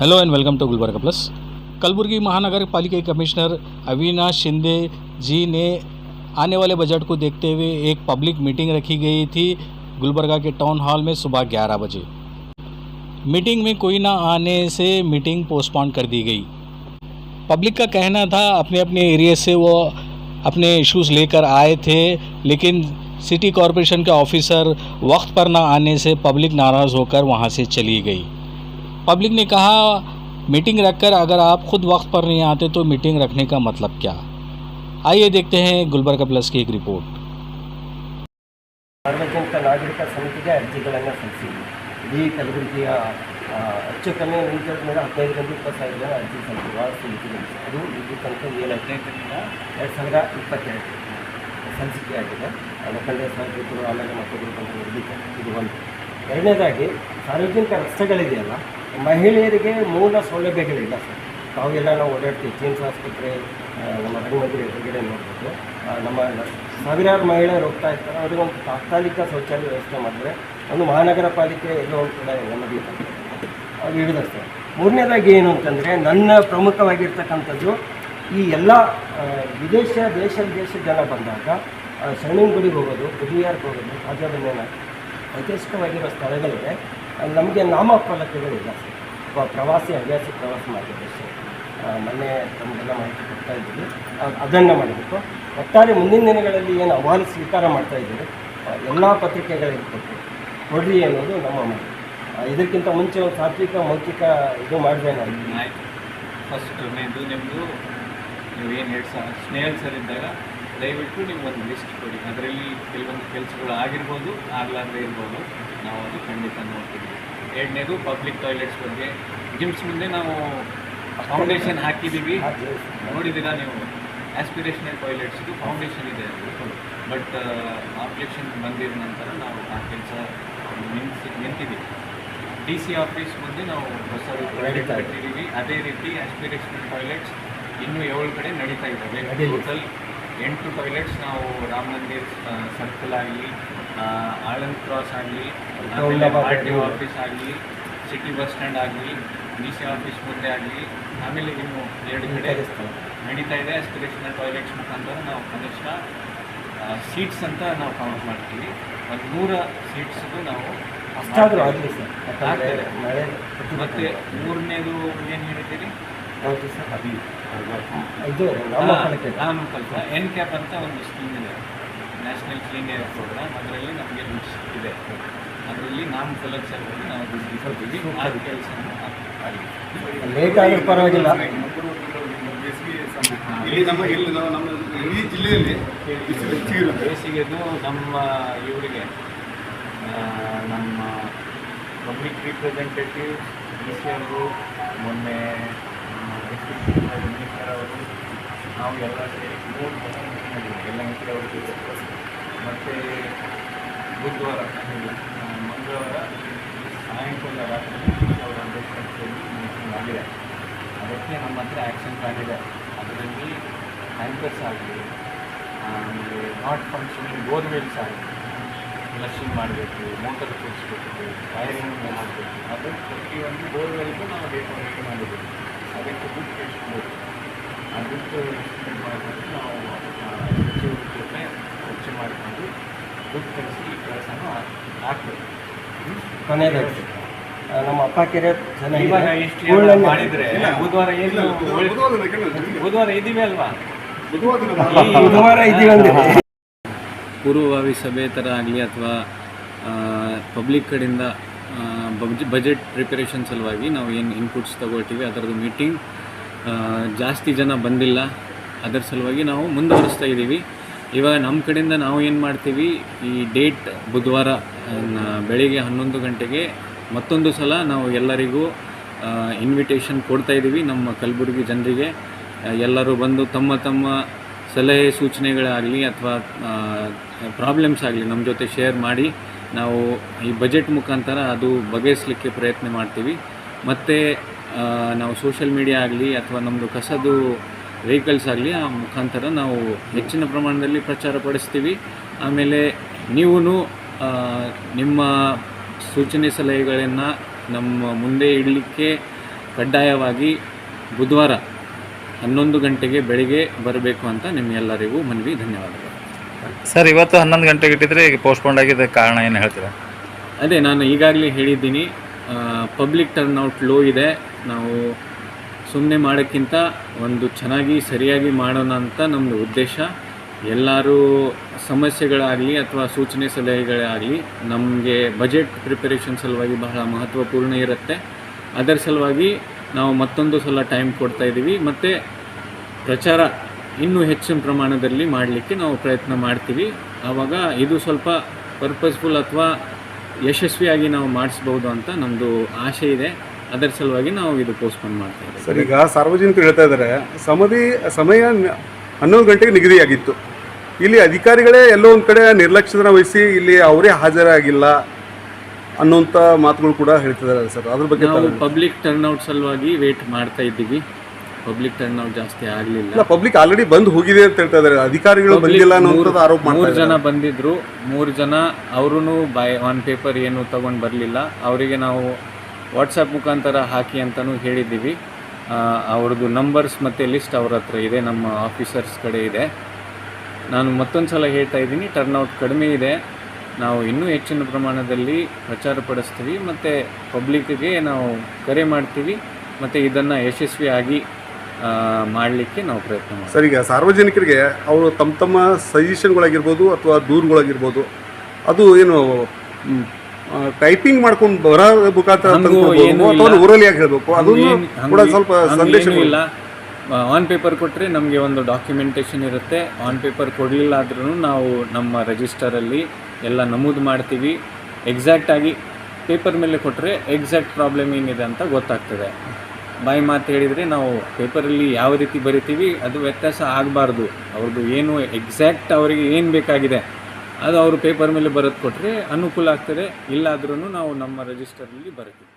Hello and welcome to Gulbarga plus. Kalaburagi महानगर पालिका commissioner Avinash Shinde जी ने आने वाले बजट को देखते हुए एक पब्लिक मीटिंग रखी गई थी गुलबर्गा के टाउन हॉल में सुबह 11 बजे। मीटिंग में कोई ना आने से मीटिंग पोस्टपोन कर दी गई। पब्लिक का कहना था अपने अपने एरिया से वो अपने इश्यूज़ लेकर आए थे, लेकिन सिटी कॉरपोरेशन के ऑफिसर वक्त पर ना आने से पब्लिक नाराज़ होकर वहाँ से चली गई। पब्लिक ने कहा मीटिंग रखकर अगर आप खुद वक्त पर नहीं आते तो मीटिंग रखने का मतलब क्या। आइए देखते हैं गुलबर्गा प्लस की एक रिपोर्ट। ಸಾರ್ವಜನಿಕ ನಾಗರಿಕ ಸಮಿತಿಗೆ ಅರ್ಜಿಗಳನ್ನು ಸಲ್ಲಿಸಿದ್ವಿ. ಇಡೀ ಕಲಬುರಗಿಯ ಹೆಚ್ಚು ಕಮ್ಮಿ ನಿಂತಿರೋದು ಮೇಲೆ 15ರಿಂದ 20,000 ಜನ ಅರ್ಜಿ ಸಲ್ಲಿಸಿರುವ ಸಮಿತಿಗಳು. ಅದು ಇಲ್ಲಿ ತನಕ 2022 ಸಲ್ಲಿಕೆ ಆಗಿದೆ. ಯಾಕಂದರೆ ಸಾರ್ವಜನಿಕರು ಆಮೇಲೆ ಮತ್ತೊಬ್ಬರು ಬಂದು ಇರಲಿಕ್ಕೆ ಇದು ಒಂದು. ಎರಡನೇದಾಗಿ ಸಾರ್ವಜನಿಕ ರಸ್ತೆಗಳಿದೆಯಲ್ಲ, ಮಹಿಳೆಯರಿಗೆ ಮೂಲ ಸೌಲಭ್ಯಗಳಿಲ್ಲ ಸರ್. ತಾವೆಲ್ಲ ನಾವು ಓಡಾಡ್ತೀವಿ, ಚೇಮ್ಸ್ ಆಸ್ಪತ್ರೆ ನಮ್ಮ ರಂಗಮಂದಿರ ಎದುರುಗಡೆ ನೋಡ್ಬೋದು. ನಮ್ಮ ಸಾವಿರಾರು ಮಹಿಳೆಯರು ಹೋಗ್ತಾ ಇರ್ತಾರೆ. ಅವರಿಗೆ ಒಂದು ತಾತ್ಕಾಲಿಕ ಶೌಚಾಲಯ ವ್ಯವಸ್ಥೆ ಮಾಡಿದ್ರೆ ಒಂದು ಮಹಾನಗರ ಪಾಲಿಕೆ ಎಲ್ಲೋ ಒಂದು ಕಡೆ ನೆಮ್ಮದಿ ಅದು ಹಿಡಿದ ಸರ್. ಮೂರನೇದಾಗಿ ಏನು ಅಂತಂದರೆ, ನನ್ನ ಪ್ರಮುಖವಾಗಿರ್ತಕ್ಕಂಥದ್ದು ಈ ಎಲ್ಲ ದೇಶದ ಜನ ಬಂದಾಗ ಶರಣನ ಗುಡಿಗೆ ಹೋಗೋದು, ಬುದ್ಧಿಯಾರ್ಗೆ ಹೋಗೋದು, ರಾಜಬನ್ನೇನ ಐತಿಹಾಸಿಕವಾಗಿರೋ ಸ್ಥಳಗಳಿವೆ. ನಮಗೆ ನಾಮಫಲಕಗಳಿಲ್ಲ ಸರ್. ಪ್ರವಾಸಿ ಹವ್ಯಾಸಿ ಪ್ರವಾಸ ಮಾಡಿದ್ದೆ ಸರ್. ಮೊನ್ನೆ ನಮಗೆಲ್ಲ ಮಾಹಿತಿ ಕೊಡ್ತಾ ಇದ್ದೀವಿ, ಅದನ್ನು ಮಾಡಬೇಕು. ಒಟ್ಟಾರೆ ಮುಂದಿನ ದಿನಗಳಲ್ಲಿ ಏನು ಅಹವಾಲು ಸ್ವೀಕಾರ ಮಾಡ್ತಾಯಿದ್ದೀವಿ ಎಲ್ಲ ಪತ್ರಿಕೆಗಳಿಗೆ ಕೊಡ್ರಿ ಅನ್ನೋದು ನಮ್ಮ ಮಾತು. ಇದಕ್ಕಿಂತ ಮುಂಚೆ ಒಂದು ತಾತ್ವಿಕ ಮೌಖಿಕ ಇದು ಮಾಡಿದೆ ನಾನು. ಆಯಿತು. ಫಸ್ಟ್ ನಿಮ್ಮದು ನೀವೇನು ಸ್ನೇಹಲ್ ಸರ್ ಇದ್ದಾಗ ದಯವಿಟ್ಟು ನೀವು ಒಂದು ಲಿಸ್ಟ್ ಕೊಡಿ. ಅದರಲ್ಲಿ ಕೆಲವೊಂದು ಕೆಲಸಗಳು ಆಗಿರ್ಬೋದು, ಆಗಲಾರದೇ ಇರ್ಬೋದು, ನಾವು ಅದು ಖಂಡಿತ ನೋಡ್ತೀವಿ. ಎರಡನೇದು ಪಬ್ಲಿಕ್ ಟಾಯ್ಲೆಟ್ಸ್ ಬಗ್ಗೆ ಜಿಮ್ಸ್ ಮುಂದೆ ನಾವು ಫೌಂಡೇಶನ್ ಹಾಕಿದ್ದೀವಿ, ನೋಡಿದ್ದೀರಾ ನೀವು. ಆಸ್ಪಿರೇಷನಲ್ ಟಾಯ್ಲೆಟ್ಸ್ದು ಫೌಂಡೇಶನ್ ಇದೆ ಅದು. ಬಟ್ ಅಪ್ಲಿಕೇಶನ್ ಬಂದಿದ ನಂತರ ನಾವು ಆ ಕೆಲಸ ನಿಂತಿದ್ದೀವಿ. DC ಆಫೀಸ್ ಮುಂದೆ ನಾವು ಹೊಸ ಟಾಯ್ಲೆಟ್ ಕಟ್ಟಿದ್ದೀವಿ. ಅದೇ ರೀತಿ ಆಸ್ಪಿರೇಷನಲ್ ಟಾಯ್ಲೆಟ್ಸ್ ಇನ್ನೂ 7 ಕಡೆ ನಡೀತಾ ಇದ್ದಾವೆ. ಟೋಟಲ್ 8 ಟಾಯ್ಲೆಟ್ಸ್ ನಾವು ರಾಮ ಮಂದಿರ್ ಸರ್ಕಲ್ ಆಗಲಿ, ಆಳಂದ್ ಕ್ರಾಸ್ ಆಗಲಿ, RTO ಆಫೀಸ್ ಆಗಲಿ, ಸಿಟಿ ಬಸ್ ಸ್ಟ್ಯಾಂಡ್ ಆಗಲಿ, DC ಆಫೀಸ್ ಮುಂದೆ ಆಗಲಿ, ಆಮೇಲೆ ಇನ್ನು 2 ಕಡೆ ನಡೀತಾ ಇದೆ. ಆಸ್ಪಿರೇಷನಲ್ ಟಾಯ್ಲೆಟ್ಸ್ ಮುಖಾಂತರ ನಾವು ಕನಿಷ್ಠ ಸೀಟ್ಸ್ ಅಂತ ನಾವು ಕೌಂಟ್ ಮಾಡ್ತೀವಿ. ಒಂದು 100 ಸೀಟ್ಸ್ದು ನಾವು ಅಷ್ಟಾದರೂ ಆಗಲಿ ಸರ್. ಮತ್ತು ಮೂರನೇದು ಏನು ಹೇಳಿದ್ದೀರಿ? ಹೌದು ಸರ್. ಇದು ನಾಮಫಲಕ NCAP ಅಂತ ಒಂದು ಸ್ಕೀಮ್ ಇದೆ, ನ್ಯಾಷನಲ್ ಕ್ಲೀನ್ ಏರ್ ಪ್ರೋಗ್ರಾಮ್. ಅದರಲ್ಲಿ ನಮಗೆ ದುಡ್ಡು ಇದೆ. ಅದರಲ್ಲಿ ನಾಮಫಲಕ ಸಲುವಾಗಿ ನಾವು ದುಡ್ಡು ಕೊಡ್ತೀವಿ. ಆ ಕೆಲಸ ಲೇಟ್ ಆದರೂ ಪರವಾಗಿಲ್ಲ. ಈ ಜಿಲ್ಲೆಯಲ್ಲಿ ಬೇಸಿಗೆದು ನಮ್ಮ ಇವರಿಗೆ ನಮ್ಮ ಪಬ್ಲಿಕ್ ರಿಪ್ರೆಸೆಂಟೇಟಿವ್ DC ಅವರು, ಮೊನ್ನೆ ಮಿನಿಸ್ಟರ್ ಅವರು, ನಾವು ಎಲ್ಲ ಸೇರಿ 3 ಜನ ಮೀಟಿಂಗ್ ಮಾಡಿದ್ವಿ ಎಲ್ಲ ಮಿನಿಸ್ಟರ್ ಅವ್ರ ಜೊತೆ. ಮತ್ತು ಮಂಗಳವಾರ ಸಾಯಂಕಾಲ ರಾತ್ರಿ ಅವರ ಅಧ್ಯಕ್ಷತೆಯಲ್ಲಿ ಮೀಟಿಂಗ್ ಆಗಿದೆ. ಅದಕ್ಕೆ ನಮ್ಮ ಹತ್ರ ಆ್ಯಕ್ಷನ್ ಪ್ಲಾನ್ ಇದೆ. ಅದರಲ್ಲಿ ಟ್ಯಾಂಕರ್ಸ್ ಆಗಲಿ, ಆಮೇಲೆ ನಾಟ್ ಫಂಕ್ಷನಿಂಗ್ ಬೋರ್ವೆಲ್ಸ್ ಆಗಲಿ ಫ್ಲಶಿಂಗ್ ಮಾಡಬೇಕು, ಮೋಟರ್ ಕೂರಿಸ್ಬೇಕು, ವೈರಿಂಗ್ ಮಾಡಬೇಕು. ಅದು ಪ್ರತಿಯೊಂದು ಬೋರ್ವೆಲ್ಗೂ ನಾವು ಡೇಟಾ ರೆಡಿ ಮಾಡಿದ್ದೀವಿ. ಅದಕ್ಕೆ ದುಡ್ಡು ಎಷ್ಟು ಆ ದುಡ್ಡು ಎಸ್ಟಿಮೇಟ್ ಮಾಡಿಕೊಂಡು ನಾವು ಸಚಿವರ ಜೊತೆ ಚರ್ಚೆ ಮಾಡಿಕೊಂಡು ದುಡ್ಡು ಕಳಿಸಿ ಈ ಕೆಲಸನೂ ಆಗ್ತದೆ. ಕೊನೆಯದಾಗಿ ನಮ್ಮ ಅಪ್ಪ ಕೆರೆ ಜನ ಇವಾಗ ಎಷ್ಟು ಮಾಡಿದರೆ ಬುಧವಾರ ಇದ್ದೀವಿ ಅಲ್ವಾ? ಬುಧವಾರ ಇದ್ದೀವಿ ಅಂದರೆ ಪೂರ್ವಭಾವಿ ಸಭೆ ಥರ ಆಗಲಿ ಅಥವಾ ಪಬ್ಲಿಕ್ ಕಡೆಯಿಂದ ಬಜೆಟ್ ಪ್ರಿಪರೇಷನ್ ಸಲುವಾಗಿ ನಾವು ಏನು ಇನ್ಪುಟ್ಸ್ ತಗೊಳ್ತೀವಿ ಅದರದ್ದು ಮೀಟಿಂಗ್ ಜಾಸ್ತಿ ಜನ ಬಂದಿಲ್ಲ. ಅದರ ಸಲುವಾಗಿ ನಾವು ಮುಂದುವರಿಸ್ತಾ ಇದ್ದೀವಿ. ಇವಾಗ ನಮ್ಮ ಕಡೆಯಿಂದ ನಾವು ಏನು ಮಾಡ್ತೀವಿ, ಈ ಡೇಟ್ ಬುಧವಾರ ಬೆಳಿಗ್ಗೆ 11 ಗಂಟೆಗೆ ಮತ್ತೊಂದು ಸಲ ನಾವು ಎಲ್ಲರಿಗೂ ಇನ್ವಿಟೇಷನ್ ಕೊಡ್ತಾಯಿದ್ದೀವಿ. ನಮ್ಮ ಕಲಬುರಗಿ ಜನರಿಗೆ ಎಲ್ಲರೂ ಬಂದು ತಮ್ಮ ತಮ್ಮ ಸಲಹೆ ಸೂಚನೆಗಳಾಗಲಿ ಅಥವಾ ಪ್ರಾಬ್ಲಮ್ಸ್ ಆಗಲಿ ನಮ್ಮ ಜೊತೆ ಶೇರ್ ಮಾಡಿ ನಾವು ಈ ಬಜೆಟ್ ಮುಖಾಂತರ ಅದು ಬಗೆಹರಿಸಲಿಕ್ಕೆ ಪ್ರಯತ್ನ ಮಾಡ್ತೀವಿ. ಮತ್ತು ನಾವು ಸೋಷಿಯಲ್ ಮೀಡಿಯಾ ಆಗಲಿ ಅಥವಾ ನಮ್ಮದು ಕಸದು ವೆಹಿಕಲ್ಸ್ ಆಗಲಿ ಆ ಮುಖಾಂತರ ನಾವು ಹೆಚ್ಚಿನ ಪ್ರಮಾಣದಲ್ಲಿ ಪ್ರಚಾರ ಪಡಿಸ್ತೀವಿ. ಆಮೇಲೆ ನೀವು ನಿಮ್ಮ ಸೂಚನೆ ಸಲಹೆಗಳನ್ನು ನಮ್ಮ ಮುಂದೆ ಇಡಲಿಕ್ಕೆ ಕಡ್ಡಾಯವಾಗಿ ಬುಧವಾರ 11 ಗಂಟೆಗೆ ಬೆಳಿಗ್ಗೆ ಬರಬೇಕು ಅಂತ ನಿಮ್ಮೆಲ್ಲರಿಗೂ ಮನವಿ. ಧನ್ಯವಾದಗಳು. ಸರ್, ಇವತ್ತು 11 ಗಂಟೆಗೆ ಇಟ್ಟಿದ್ರೆ ಈಗ ಪೋಸ್ಟ್ಪೋಂಡ್ ಆಗಿದ್ದ ಕಾರಣ ಏನು ಹೇಳ್ತೀರಾ? ಅದೇ ನಾನು ಈಗಾಗಲೇ ಹೇಳಿದ್ದೀನಿ, ಪಬ್ಲಿಕ್ ಟರ್ನ್ಔಟ್ ಲೋ ಇದೆ. ನಾವು ಸುಮ್ಮನೆ ಮಾಡೋಕ್ಕಿಂತ ಒಂದು ಚೆನ್ನಾಗಿ ಸರಿಯಾಗಿ ಮಾಡೋಣ ಅಂತ ನಮ್ಮದು ಉದ್ದೇಶ. ಎಲ್ಲರೂ ಸಮಸ್ಯೆಗಳಾಗಲಿ ಅಥವಾ ಸೂಚನೆ ಸಲಹೆಗಳೇ ಆಗಲಿ ನಮಗೆ ಬಜೆಟ್ ಪ್ರಿಪರೇಷನ್ ಸಲುವಾಗಿ ಬಹಳ ಮಹತ್ವಪೂರ್ಣ ಇರುತ್ತೆ. ಅದರ ಸಲುವಾಗಿ ನಾವು ಮತ್ತೊಂದು ಸಲ ಟೈಮ್ ಕೊಡ್ತಾಯಿದ್ದೀವಿ ಮತ್ತು ಪ್ರಚಾರ ಇನ್ನೂ ಹೆಚ್ಚಿನ ಪ್ರಮಾಣದಲ್ಲಿ ಮಾಡಲಿಕ್ಕೆ ನಾವು ಪ್ರಯತ್ನ ಮಾಡ್ತೀವಿ. ಆವಾಗ ಇದು ಸ್ವಲ್ಪ ಪರ್ಪಸ್ಫುಲ್ ಅಥವಾ ಯಶಸ್ವಿಯಾಗಿ ನಾವು ಮಾಡಿಸ್ಬೋದು ಅಂತ ನಮ್ಮದು ಆಸೆ ಇದೆ. ಅದರ ಸಲುವಾಗಿ ನಾವು ಇದು ಪೋಸ್ಟ್ಪೋನ್ ಮಾಡ್ತಾ ಇದ್ದೀವಿ. ಸರ್, ಈಗ ಸಾರ್ವಜನಿಕರು ಹೇಳ್ತಾ ಇದ್ದಾರೆ ಸಮಯ 11 ಗಂಟೆಗೆ ನಿಗದಿಯಾಗಿತ್ತು. ಇಲ್ಲಿ ಅಧಿಕಾರಿಗಳೇ ಎಲ್ಲೋ ಒಂದು ಕಡೆ ನಿರ್ಲಕ್ಷ್ಯನ ವಹಿಸಿ ಇಲ್ಲಿ ಅವರೇ ಹಾಜರಾಗಿಲ್ಲ ಅನ್ನೋಂಥ ಮಾತುಗಳು ಕೂಡ ಹೇಳ್ತಿದ್ದಾರೆ ಸರ್. ಅದ್ರ ಬಗ್ಗೆ ನಾವು ಪಬ್ಲಿಕ್ ಟರ್ನ್ಔಟ್ ಸಲುವಾಗಿ ವೇಟ್ ಮಾಡ್ತಾ ಇದ್ದೀವಿ. ಪಬ್ಲಿಕ್ ಟರ್ನ್ಔಟ್ ಜಾಸ್ತಿ ಆಗಲಿಲ್ಲ. ಪಬ್ಲಿಕ್ ಆಲ್ರೆಡಿ ಬಂದು ಹೋಗಿದೆ ಅಂತ ಹೇಳ್ತಾ ಇದ್ದಾರೆ, ಅಧಿಕಾರಿಗಳು ಬಂದಿಲ್ಲ ಅನ್ನೋಂಥದ್ದು ಆರೋಪ ಮಾಡ್ತಾ ಇದ್ದಾರೆ. 3 ಜನ ಬಂದಿದ್ರು, 3 ಜನ ಅವರು ಆನ್ ಪೇಪರ್ ಏನು ತಗೊಂಡು ಬರಲಿಲ್ಲ. ಅವರಿಗೆ ನಾವು ವಾಟ್ಸಪ್ ಮುಖಾಂತರ ಹಾಕಿ ಅಂತಲೂ ಹೇಳಿದ್ದೀವಿ. ಅವ್ರದ್ದು ನಂಬರ್ಸ್ ಮತ್ತು ಲಿಸ್ಟ್ ಅವ್ರ ಹತ್ರ ಇದೆ, ನಮ್ಮ ಆಫೀಸರ್ಸ್ ಕಡೆ ಇದೆ. ನಾನು ಮತ್ತೊಂದು ಸಲ ಹೇಳ್ತಾ ಇದ್ದೀನಿ, ಟರ್ನ್ಔಟ್ ಕಡಿಮೆ ಇದೆ. ನಾವು ಇನ್ನೂ ಹೆಚ್ಚಿನ ಪ್ರಮಾಣದಲ್ಲಿ ಪ್ರಚಾರ ಪಡಿಸ್ತೀವಿ ಮತ್ತು ಪಬ್ಲಿಕ್ಗೆ ನಾವು ಕರೆ ಮಾಡ್ತೀವಿ ಮತ್ತು ಇದನ್ನು ಯಶಸ್ವಿಯಾಗಿ ಮಾಡಲಿಕ್ಕೆ ನಾವು ಪ್ರಯತ್ನ ಮಾಡ್ತೀವಿ. ಸರ್, ಈಗ ಸಾರ್ವಜನಿಕರಿಗೆ ಅವರು ತಮ್ಮ ಸಜೆಷನ್ಗಳಾಗಿರ್ಬೋದು ಅಥವಾ ದೂರುಗಳಾಗಿರ್ಬೋದು, ಅದು ಏನು ಟೈಪಿಂಗ್ ಮಾಡ್ಕೊಂಡು ಬರೋ ಮುಖಾಂತರ ಊರಲ್ಲಿ ಯಾಕೆ ಹೇಳಬೇಕು, ಅದು ಕೂಡ ಸ್ವಲ್ಪ ಸಂದೇಶ ಇಲ್ಲ. ಆನ್ ಪೇಪರ್ ಕೊಟ್ಟರೆ ನಮಗೆ ಒಂದು ಡಾಕ್ಯುಮೆಂಟೇಷನ್ ಇರುತ್ತೆ. ಆನ್ ಪೇಪರ್ ಕೊಡಲಿಲ್ಲ ಆದ್ರೂ ನಾವು ನಮ್ಮ ರಿಜಿಸ್ಟರಲ್ಲಿ ಎಲ್ಲ ನಮೂದು ಮಾಡ್ತೀವಿ. ಎಕ್ಸಾಕ್ಟಾಗಿ ಪೇಪರ್ ಮೇಲೆ ಕೊಟ್ಟರೆ ಎಕ್ಸಾಕ್ಟ್ ಪ್ರಾಬ್ಲಮ್ ಏನಿದೆ ಅಂತ ಗೊತ್ತಾಗ್ತದೆ. ಬಾಯಿ ಮಾತು ಹೇಳಿದರೆ ನಾವು ಪೇಪರಲ್ಲಿ ಯಾವ ರೀತಿ ಬರಿತೀವಿ ಅದು ವ್ಯತ್ಯಾಸ ಆಗಬಾರ್ದು. ಅವ್ರದ್ದು ಏನು ಎಕ್ಸಾಕ್ಟ್ ಅವರಿಗೆ ಏನು ಬೇಕಾಗಿದೆ ಅದು ಅವರು ಪೇಪರ್ ಮೇಲೆ ಬರೆದು ಕೊಟ್ಟರೆ ಅನುಕೂಲ ಆಗ್ತದೆ. ಇಲ್ಲಾದ್ರೂ ನಾವು ನಮ್ಮ ರಿಜಿಸ್ಟರಲ್ಲಿ ಬರೀತೀವಿ.